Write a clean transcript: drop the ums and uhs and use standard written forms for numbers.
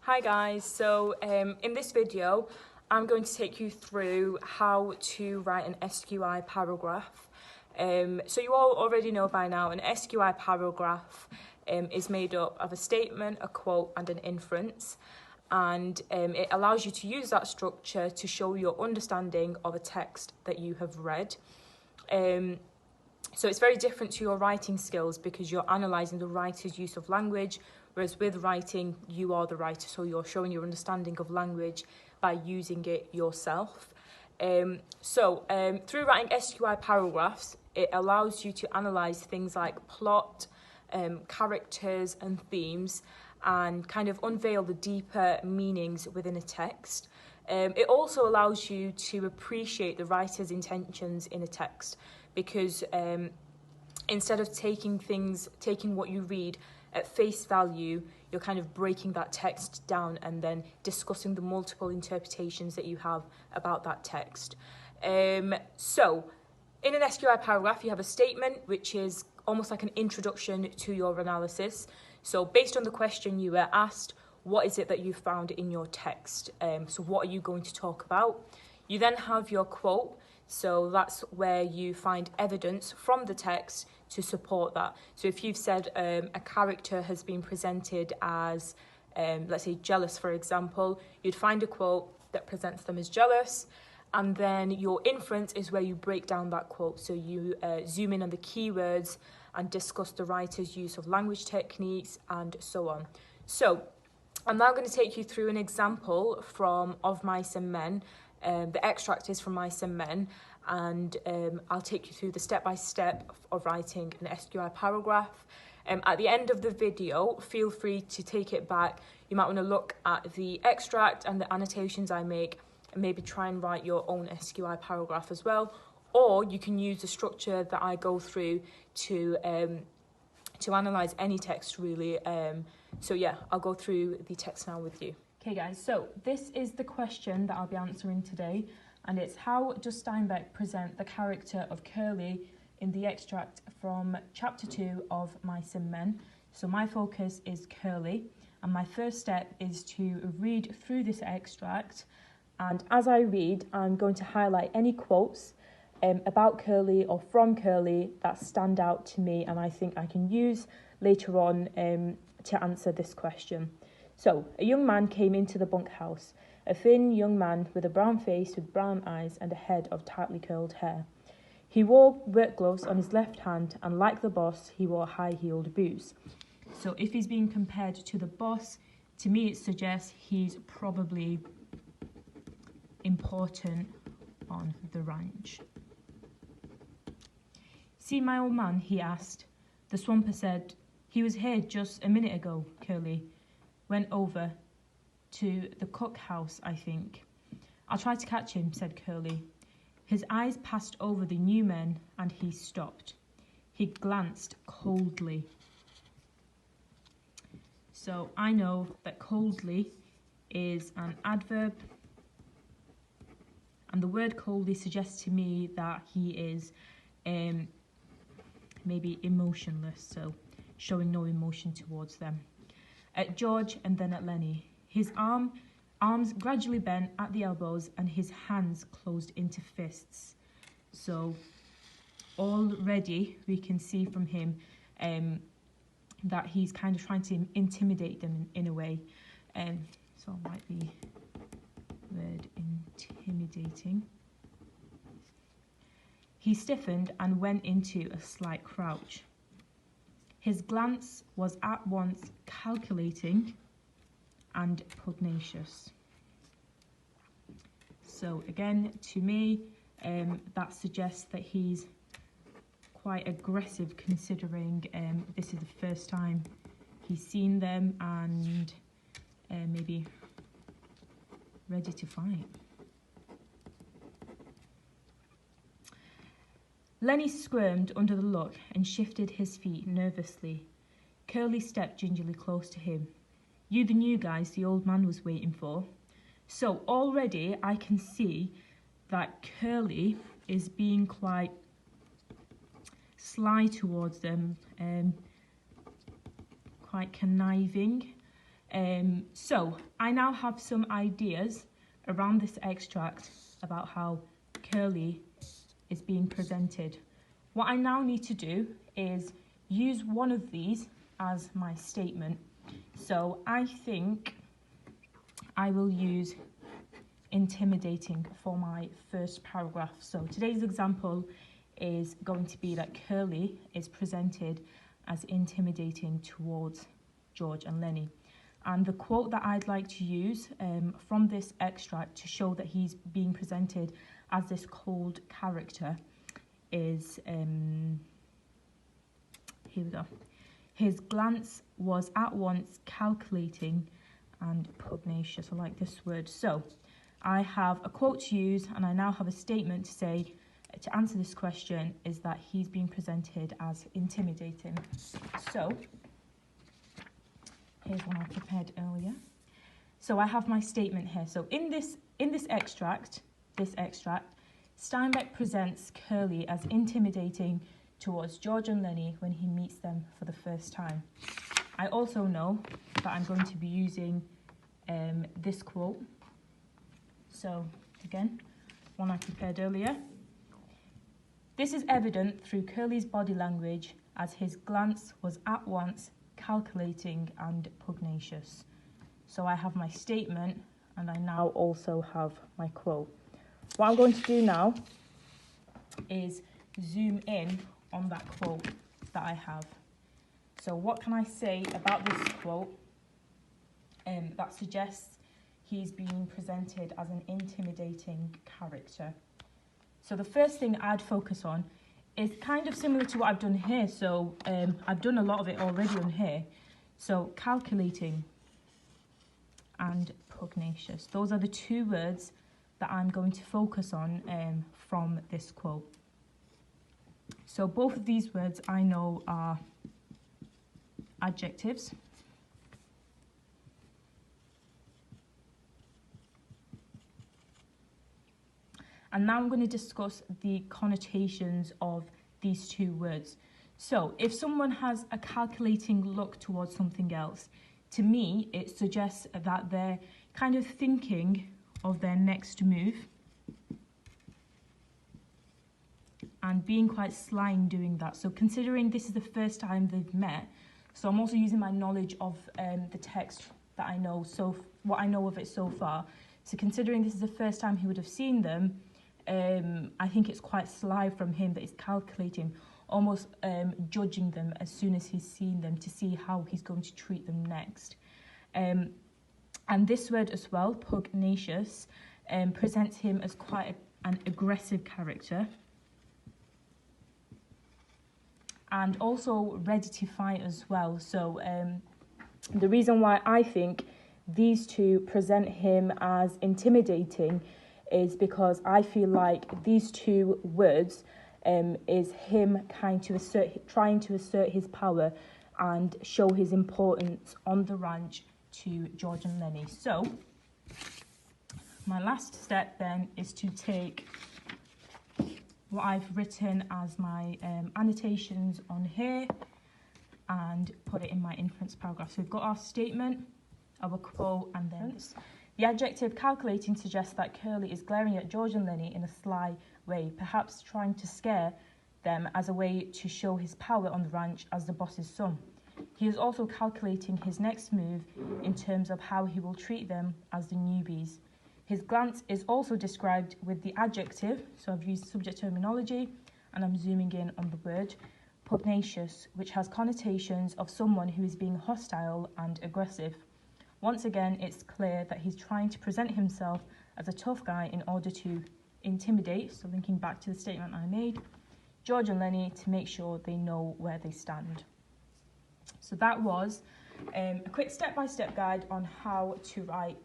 Hi guys, so in this video I'm going to take you through how to write an SQI paragraph. So you all already know by now an SQI paragraph is made up of a statement, a quote and an inference, and it allows you to use that structure to show your understanding of a text that you have read. So it's very different to your writing skills because you're analysing the writer's use of language, whereas with writing, you are the writer, so you're showing your understanding of language by using it yourself. Through writing SQI paragraphs, it allows you to analyse things like plot, characters and themes, and kind of unveil the deeper meanings within a text. It also allows you to appreciate the writer's intentions in a text, because instead of taking what you read at face value, you're kind of breaking that text down and then discussing the multiple interpretations that you have about that text. So in an SQI paragraph, you have a statement, which is almost like an introduction to your analysis. So based on the question you were asked, what is it that you found in your text? So what are you going to talk about? You then have your quote. So that's where you find evidence from the text to support that. So if you've said a character has been presented as, let's say, jealous, for example, you'd find a quote that presents them as jealous. And then your inference is where you break down that quote. So you zoom in on the keywords and discuss the writer's use of language techniques and so on. So I'm now going to take you through an example from Of Mice and Men. The extract is from Mice and Men, and I'll take you through the step-by-step of writing an SQI paragraph. At the end of the video, feel free to take it back. You might want to look at the extract and the annotations I make and maybe try and write your own SQI paragraph as well. Or you can use the structure that I go through to analyse any text, really. So yeah, I'll go through the text now with you. Okay guys, so this is the question that I'll be answering today, and it's how does Steinbeck present the character of Curly in the extract from chapter 2 of Mice and Men. So my focus is Curly, and my first step is to read through this extract, and as I read, I'm going to highlight any quotes about Curly or from Curly that stand out to me and I think I can use later on to answer this question. So, a young man came into the bunkhouse, a thin young man with a brown face with brown eyes and a head of tightly curled hair. He wore work gloves on his left hand, and like the boss, he wore high-heeled boots. So if he's being compared to the boss, to me it suggests he's probably important on the ranch. "See my old man?" he asked. The swamper said, "He was here just a minute ago, Curly. Went over to the cookhouse, I think." "I'll try to catch him," said Curly. His eyes passed over the new men and he stopped. He glanced coldly. So I know that coldly is an adverb, and the word coldly suggests to me that he is maybe emotionless, so showing no emotion towards them. At George and then at Lenny. His arms gradually bent at the elbows and his hands closed into fists. So already we can see from him that he's kind of trying to intimidate them in a way. So I'll write the word intimidating. He stiffened and went into a slight crouch. His glance was at once calculating and pugnacious. So again, to me, that suggests that he's quite aggressive, considering this is the first time he's seen them, and maybe ready to fight. Lenny squirmed under the look and shifted his feet nervously. Curly stepped gingerly close to him. "You the new guys the old man was waiting for?" So already I can see that Curly is being quite sly towards them, quite conniving. So I now have some ideas around this extract about how Curly is being presented. What I now need to do is use one of these as my statement. So I think I will use intimidating for my first paragraph. So today's example is going to be that Curly is presented as intimidating towards George and Lenny. And the quote that I'd like to use from this extract to show that he's being presented as this cold character is, here we go. His glance was at once calculating and pugnacious. I like this word. So I have a quote to use, and I now have a statement to say to answer this question is that he's being presented as intimidating. So here's one I prepared earlier. So I have my statement here. So in this extract, Steinbeck presents Curly as intimidating towards George and Lenny when he meets them for the first time. I also know that I'm going to be using this quote. So again, one I prepared earlier. This is evident through Curly's body language as his glance was at once calculating and pugnacious. So I have my statement and I now also have my quote. What I'm going to do now is zoom in on that quote that I have. So what can I say about this quote that suggests he's being presented as an intimidating character? So the first thing I'd focus on is kind of similar to what I've done here. So I've done a lot of it already on here. So calculating and pugnacious. Those are the two words that I'm going to focus on from this quote. So both of these words I know are adjectives. And now I'm going to discuss the connotations of these two words. So if someone has a calculating look towards something else, to me, it suggests that they're kind of thinking of their next move and being quite sly in doing that. So considering this is the first time they've met, so I'm also using my knowledge of the text that I know, so what I know of it so far. So considering this is the first time he would have seen them, I think it's quite sly from him that he's calculating, almost judging them as soon as he's seen them to see how he's going to treat them next. And this word as well, pugnacious, presents him as quite an aggressive character. And also ready to fight as well. So the reason why I think these two present him as intimidating is because I feel like these two words is him trying to assert his power and show his importance on the ranch to George and Lenny. So my last step then is to take what I've written as my annotations on here and put it in my inference paragraph. So we've got our statement, our quote, and then the adjective calculating suggests that Curly is glaring at George and Lenny in a sly way, perhaps trying to scare them as a way to show his power on the ranch as the boss's son. He is also calculating his next move in terms of how he will treat them as the newbies. His glance is also described with the adjective, so I've used subject terminology, and I'm zooming in on the word, pugnacious, which has connotations of someone who is being hostile and aggressive. Once again, it's clear that he's trying to present himself as a tough guy in order to intimidate, so linking back to the statement I made, George and Lenny to make sure they know where they stand. So that was a quick step-by-step guide on how to write